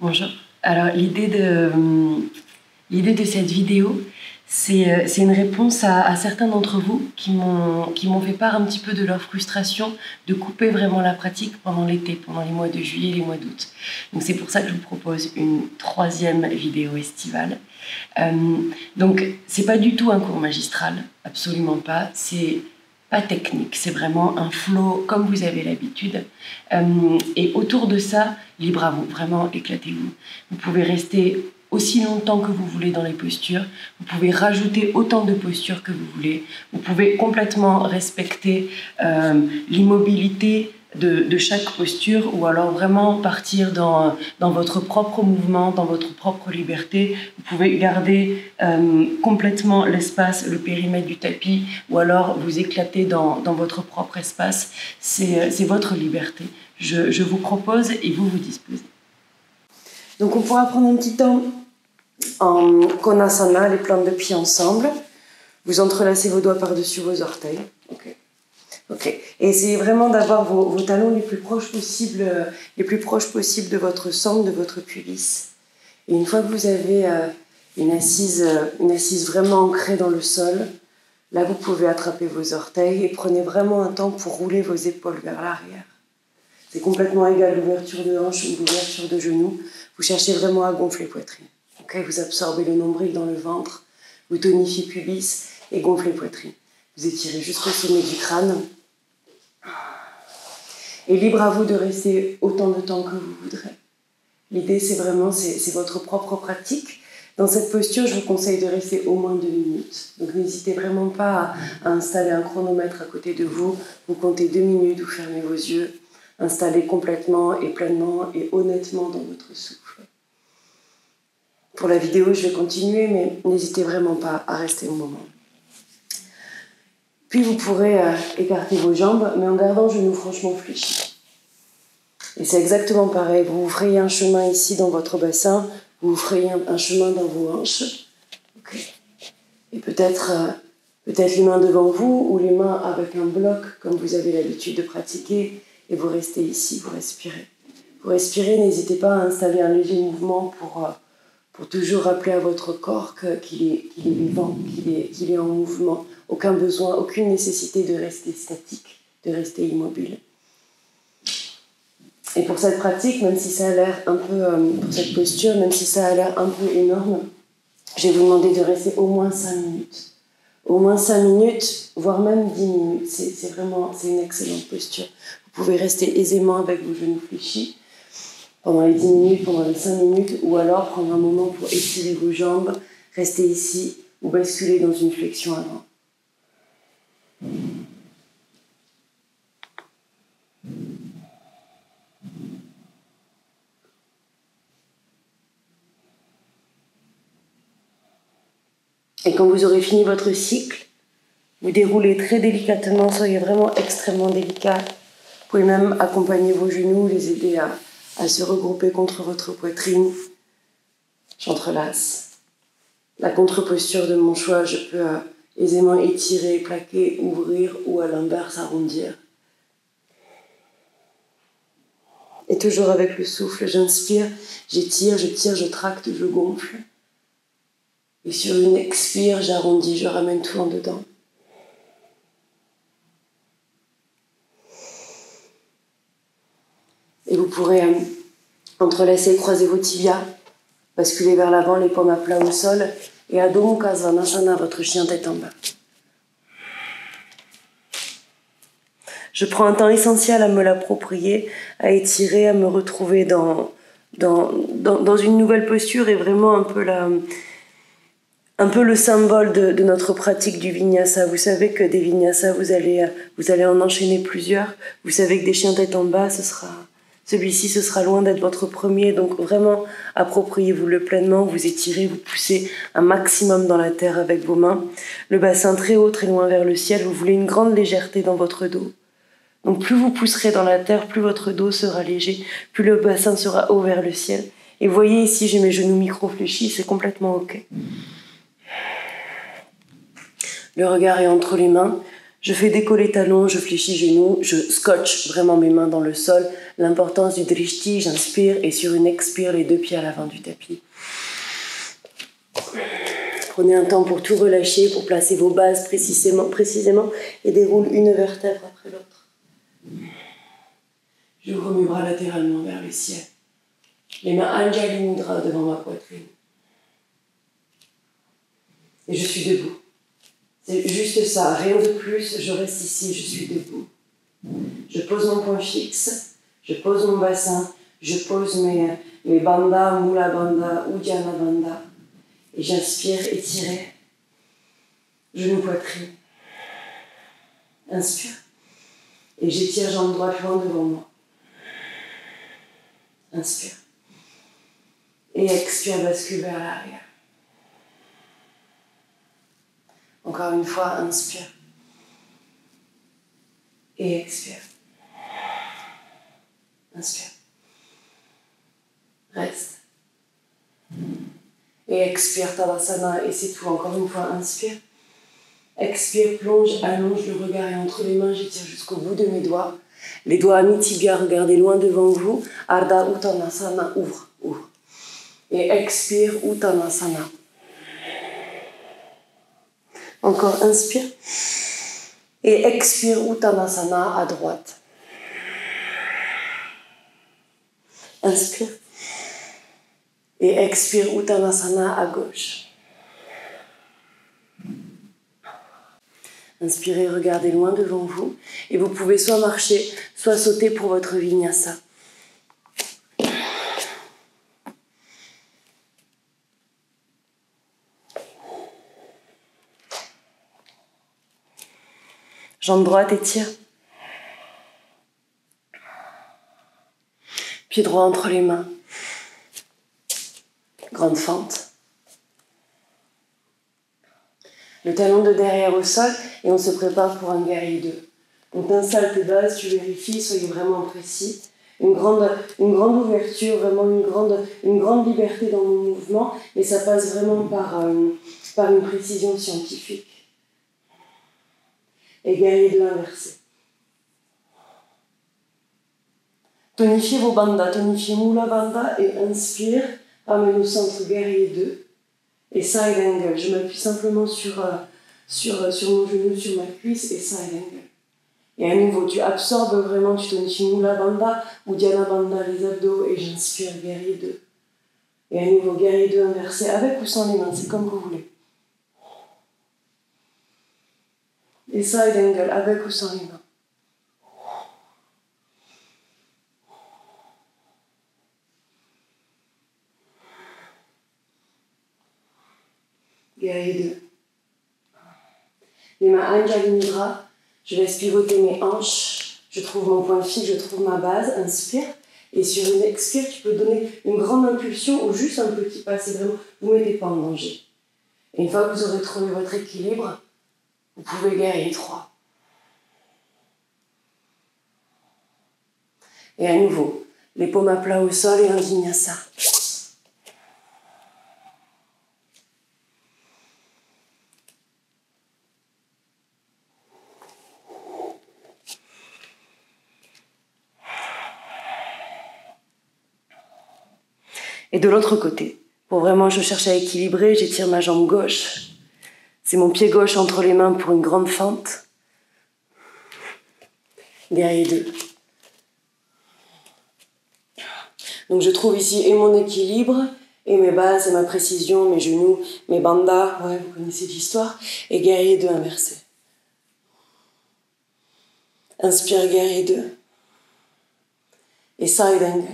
Bonjour. Alors, l'idée de cette vidéo, c'est une réponse à certains d'entre vous qui m'ont fait part un petit peu de leur frustration de couper vraiment la pratique pendant l'été, pendant les mois de juillet et les mois d'août. Donc, c'est pour ça que je vous propose une troisième vidéo estivale. Donc, c'est pas du tout un cours magistral, absolument pas. C'est pas technique, c'est vraiment un flow comme vous avez l'habitude. Et autour de ça, libre à vous, vraiment éclatez-vous. Vous pouvez rester aussi longtemps que vous voulez dans les postures. Vous pouvez rajouter autant de postures que vous voulez. Vous pouvez complètement respecter l'immobilité de chaque posture ou alors vraiment partir dans votre propre mouvement, dans votre propre liberté. Vous pouvez garder complètement l'espace, le périmètre du tapis ou alors vous éclater dans votre propre espace. C'est votre liberté. Je vous propose et vous vous disposez. Donc on pourra prendre un petit temps en Konasana, les plantes de pieds ensemble. Vous entrelacez vos doigts par-dessus vos orteils. Ok. Et essayez vraiment d'avoir vos talons les plus proches possibles de votre sangle, de votre pubis. Et une fois que vous avez une assise vraiment ancrée dans le sol, là vous pouvez attraper vos orteils et prenez vraiment un temps pour rouler vos épaules vers l'arrière. C'est complètement égal l'ouverture de hanche ou l'ouverture de genou. Vous cherchez vraiment à gonfler poitrine. Okay, vous absorbez le nombril dans le ventre, vous tonifiez pubis et gonflez poitrine. Vous étirez jusqu'au sommet du crâne. Et libre à vous de rester autant de temps que vous voudrez. L'idée, c'est votre propre pratique. Dans cette posture, je vous conseille de rester au moins 2 minutes. Donc n'hésitez vraiment pas à installer un chronomètre à côté de vous. Vous comptez 2 minutes, vous fermez vos yeux. Installez complètement et pleinement et honnêtement dans votre souffle. Pour la vidéo, je vais continuer, mais n'hésitez vraiment pas à rester au moment. Puis vous pourrez écarter vos jambes, mais en gardant le genou franchement fléchi. Et c'est exactement pareil. Vous vous frayez un chemin ici dans votre bassin, vous vous frayez un chemin dans vos hanches. Okay. Et peut-être les mains devant vous ou les mains avec un bloc, comme vous avez l'habitude de pratiquer, et vous restez ici, vous respirez. Pour respirer, n'hésitez pas à installer un léger mouvement pour toujours rappeler à votre corps qu'il est vivant, qu'il est en mouvement. Aucun besoin, aucune nécessité de rester statique, de rester immobile. Et pour cette pratique, même si ça a l'air un peu, pour cette posture, même si ça a l'air un peu énorme, je vais vous demander de rester au moins 5 minutes. Au moins 5 minutes, voire même 10 minutes. C'est une excellente posture. Vous pouvez rester aisément avec vos genoux fléchis pendant les 10 minutes, pendant les 5 minutes, ou alors prendre un moment pour étirer vos jambes, rester ici ou basculer dans une flexion avant. Et quand vous aurez fini votre cycle, vous déroulez très délicatement, soyez vraiment extrêmement délicat. Vous pouvez même accompagner vos genoux, les aider à se regrouper contre votre poitrine. J'entrelace. La contre-posture de mon choix, je peux aisément étirer, plaquer, ouvrir ou à l'inverse arrondir. Et toujours avec le souffle, j'inspire, j'étire, je tire, je tracte, je gonfle. Et sur une expire, j'arrondis, je ramène tout en dedans. Et vous pourrez entrelacer, croiser vos tibias, basculer vers l'avant, les paumes à plat au sol, et Adho Mukha Svanasana, votre chien tête en bas. Je prends un temps essentiel à me l'approprier, à étirer, à me retrouver dans une nouvelle posture et vraiment un peu le symbole de notre pratique du vinyasa. Vous savez que des vinyasas, vous allez en enchaîner plusieurs. Vous savez que des chiens tête en bas, celui-ci, ce sera loin d'être votre premier. Donc vraiment, appropriez-vous-le pleinement. Vous étirez, vous poussez un maximum dans la terre avec vos mains. Le bassin très haut, très loin vers le ciel. Vous voulez une grande légèreté dans votre dos. Donc plus vous pousserez dans la terre, plus votre dos sera léger, plus le bassin sera haut vers le ciel. Et voyez ici, j'ai mes genoux micro-fléchis, c'est complètement OK. Le regard est entre les mains. Je fais décoller talons, je fléchis genoux, je scotche vraiment mes mains dans le sol. L'importance du drishti, j'inspire et sur une expire, les deux pieds à l'avant du tapis. Prenez un temps pour tout relâcher, pour placer vos bases précisément et déroule une vertèbre après l'autre. J'ouvre mes bras latéralement vers le ciel. Les mains Anjali Mudra devant ma poitrine. Et je suis debout. C'est juste ça, rien de plus, je reste ici, je suis debout. Je pose mon point fixe, je pose mon bassin, je pose mes bandhas, Mula Bandha, Uddiyana Bandha. Et j'inspire, étiré, genou poitrine. Inspire. Et j'étire jambe droite loin devant moi. Inspire. Et expire, bascule vers l'arrière. Encore une fois, inspire. Et expire. Inspire. Reste. Et expire, Tadasana, et c'est tout. Encore une fois, inspire. Expire, plonge, allonge le regard et entre les mains, j'étire jusqu'au bout de mes doigts. Les doigts à mi-tibia, regardez loin devant vous. Ardha Uttanasana, ouvre. Et expire, Uttanasana. Encore, inspire. Et expire, Uttanasana à droite. Inspire. Et expire, Uttanasana à gauche. Inspirez, regardez loin devant vous. Et vous pouvez soit marcher, soit sauter pour votre vinyasa. Jambe droite, étire. Pied droit entre les mains. Grande fente. Le talon de derrière au sol et on se prépare pour un guerrier 2. On t'installe tes bases, tu vérifies, soyez vraiment précis. Une grande ouverture, vraiment une grande liberté dans mon mouvement, et ça passe vraiment par une précision scientifique. Et guerrier 2 inversé. Tonifiez vos bandhas, tonifiez Mula Bandha et inspire, ramène au centre guerrier 2 et side angle. Je m'appuie simplement sur mon genou, sur ma cuisse et side angle. Et à nouveau, tu absorbes vraiment, tu tonifies Mula Bandha ou Uddiyana Bandha, les abdos, et j'inspire guerrier 2. Et à nouveau, guerrier 2 inversé, avec ou sans les mains, c'est comme vous voulez. Et side angle, avec ou sans les mains. Guerrier 2. Les mains Anjali Mudra, je laisse pivoter mes hanches, je trouve mon point fixe, je trouve ma base, inspire. Et sur une expire, tu peux donner une grande impulsion ou juste un petit pas, c'est vraiment, vous ne mettez pas en danger. Et une fois que vous aurez trouvé votre équilibre, vous pouvez guerrier 3. Et à nouveau, les paumes à plat au sol et un vinyasa. Et de l'autre côté, pour vraiment, je cherche à équilibrer, j'étire ma jambe gauche. C'est mon pied gauche entre les mains pour une grande fente. Guerrier 2. Donc je trouve ici et mon équilibre, et mes bases, et ma précision, mes genoux, mes bandhas, ouais, vous connaissez l'histoire, et guerrier 2 inversé. Inspire, guerrier 2. Et side angle.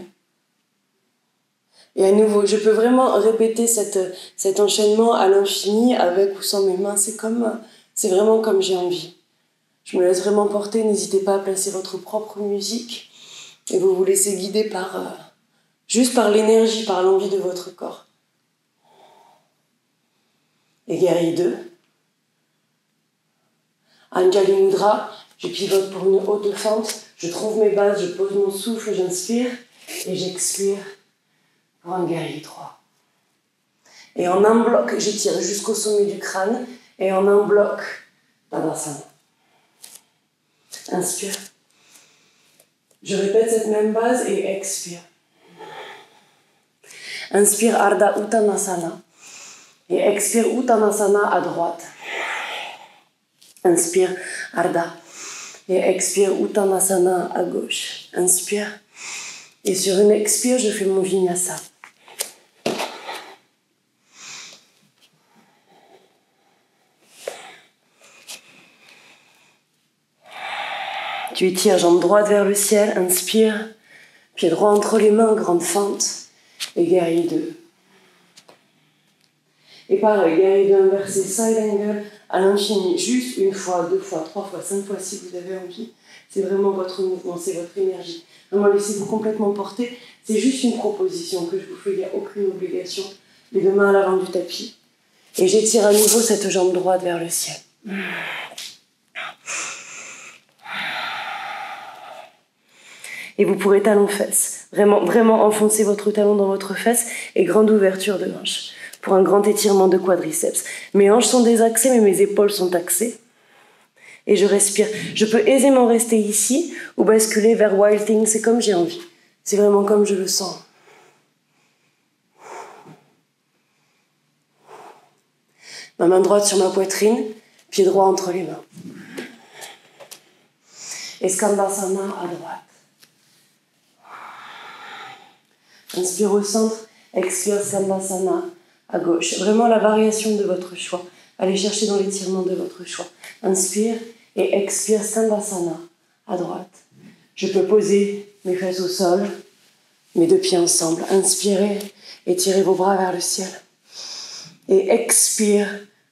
Et à nouveau, je peux vraiment répéter cet enchaînement à l'infini, avec ou sans mes mains, c'est vraiment comme j'ai envie. Je me laisse vraiment porter, n'hésitez pas à placer votre propre musique, et vous vous laissez guider juste par l'énergie, par l'envie de votre corps. Et guerrier 2. Anjali Mudra, je pivote pour une haute fente, je trouve mes bases, je pose mon souffle, j'inspire et j'expire pour un guerrier 3. Et en un bloc, j'étire jusqu'au sommet du crâne et en un bloc, Tadasana. Inspire. Je répète cette même base et expire. Inspire Ardha Uttanasana et expire Uttanasana à droite. Inspire Ardha et expire Uttanasana à gauche. Inspire et sur une expire, je fais mon Vinyasa. Tu étires jambe droite vers le ciel, inspire, pied droit entre les mains, grande fente, et guerrier 2. Et pareil, guerrier 2 inversé, side angle, à l'infini, juste une fois, 2 fois, 3 fois, 5 fois si vous avez envie. C'est vraiment votre mouvement, c'est votre énergie. Vraiment, laissez-vous complètement porter. C'est juste une proposition que je vous fais, il n'y a aucune obligation. Les deux mains à l'avant du tapis. Et j'étire à nouveau cette jambe droite vers le ciel. Et vous pourrez talon-fesse. Vraiment, vraiment enfoncer votre talon dans votre fesse et grande ouverture de hanche pour un grand étirement de quadriceps. Mes hanches sont désaxées, mais mes épaules sont axées. Et je respire. Je peux aisément rester ici ou basculer vers Wild Thing. C'est comme j'ai envie. C'est vraiment comme je le sens. Ma main droite sur ma poitrine, pied droit entre les mains. Et Skandasana à droite. Inspire au centre, expire Skandasana à gauche. Vraiment la variation de votre choix. Allez chercher dans l'étirement de votre choix. Inspire et expire Skandasana à droite. Je peux poser mes fesses au sol, mes deux pieds ensemble. Inspirez et tirez vos bras vers le ciel. Et expire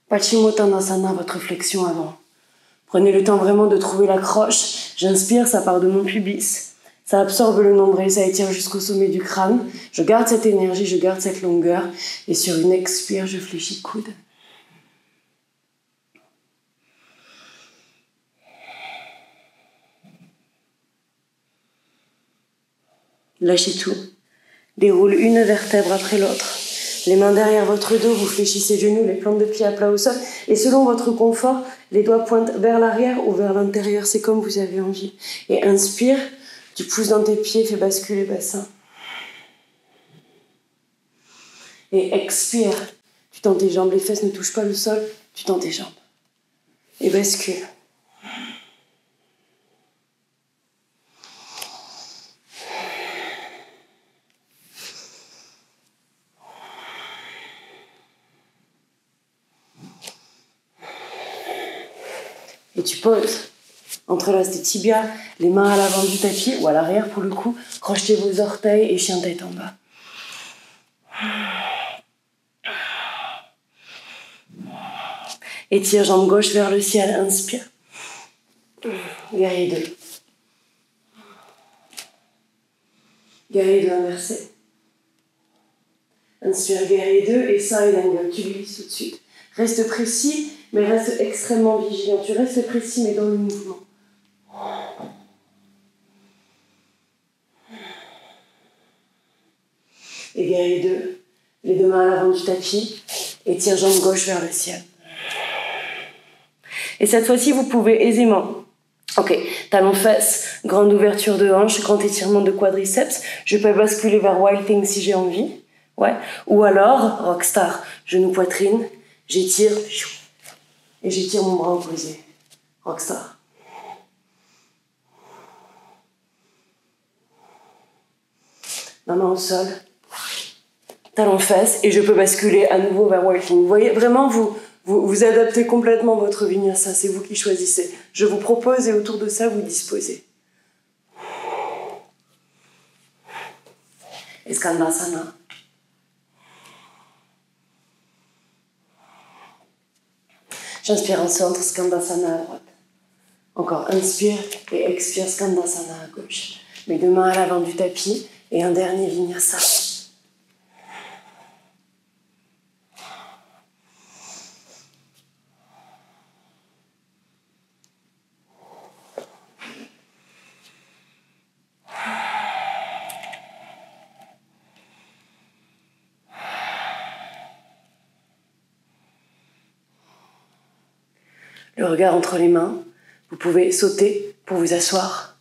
Paschimottanasana, votre flexion avant. Prenez le temps vraiment de trouver l'accroche. J'inspire, ça part de mon pubis. Ça absorbe le nombril, ça étire jusqu'au sommet du crâne. Je garde cette énergie, je garde cette longueur. Et sur une expire, je fléchis coude. Lâchez tout. Déroule une vertèbre après l'autre. Les mains derrière votre dos, vous fléchissez les genoux, les plantes de pied à plat au sol. Et selon votre confort, les doigts pointent vers l'arrière ou vers l'intérieur. C'est comme vous avez envie. Et inspire, tu pousses dans tes pieds, fais basculer le bassin. Et expire, tu tends tes jambes, les fesses ne touchent pas le sol, tu tends tes jambes. Et bascule. Et tu poses. Entrelace tes tibias, les mains à l'avant du tapis ou à l'arrière pour le coup. Crochetez vos orteils et chien tête en bas. Étire jambe gauche vers le ciel, inspire. Guerrier 2. Guerrier 2 inversé. Inspire, guerrier 2 et side angle. Tu glisses tout de suite. Reste précis, mais reste extrêmement vigilant. Tu restes précis, mais dans le mouvement. Et guerrier 2, les deux mains à l'avant du tapis, et tire jambe gauche vers le ciel. Et cette fois-ci, vous pouvez aisément, talon fesse, grande ouverture de hanche, grand étirement de quadriceps, je peux basculer vers Wild Thing si j'ai envie, ou alors, Rockstar, genou poitrine, j'étire, et j'étire mon bras opposé, Rockstar. Ma main au sol, talon fesse, et je peux basculer à nouveau vers Wild Thing. Vous voyez, vraiment, vous adaptez complètement votre vinyasa, c'est vous qui choisissez. Je vous propose et autour de ça, vous disposez. Et Skandasana. J'inspire en centre, Skandasana à droite. Encore, inspire et expire, Skandasana à gauche. Mes deux mains à l'avant du tapis et un dernier vinyasa. Le regard entre les mains, Vous pouvez sauter pour vous asseoir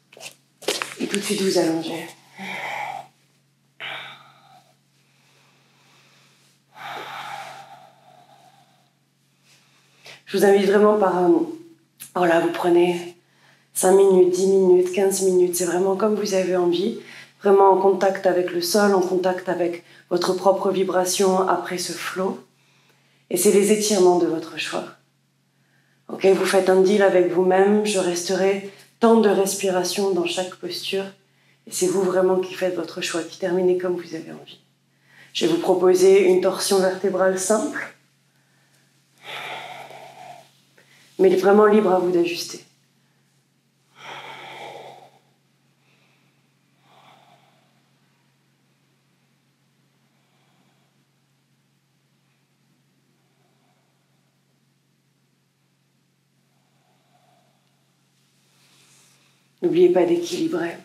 et tout de suite vous allonger. Je vous invite vraiment voilà, vous prenez 5 minutes, 10 minutes, 15 minutes, c'est vraiment comme vous avez envie, vraiment en contact avec le sol, en contact avec votre propre vibration après ce flow. Et c'est les étirements de votre choix. Ok, vous faites un deal avec vous-même, je resterai tant de respiration dans chaque posture, et c'est vous vraiment qui faites votre choix, qui terminez comme vous avez envie. Je vais vous proposer une torsion vertébrale simple, mais vraiment libre à vous d'ajuster. N'oubliez pas d'équilibrer.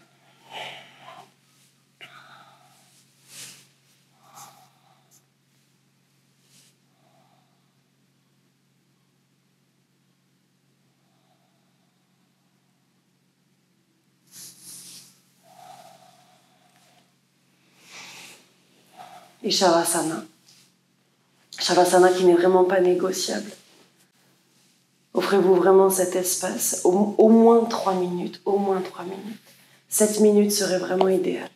Et Shavasana. Shavasana qui n'est vraiment pas négociable. Offrez-vous vraiment cet espace, au moins 3 minutes, au moins 3 minutes. 7 minutes serait vraiment idéal.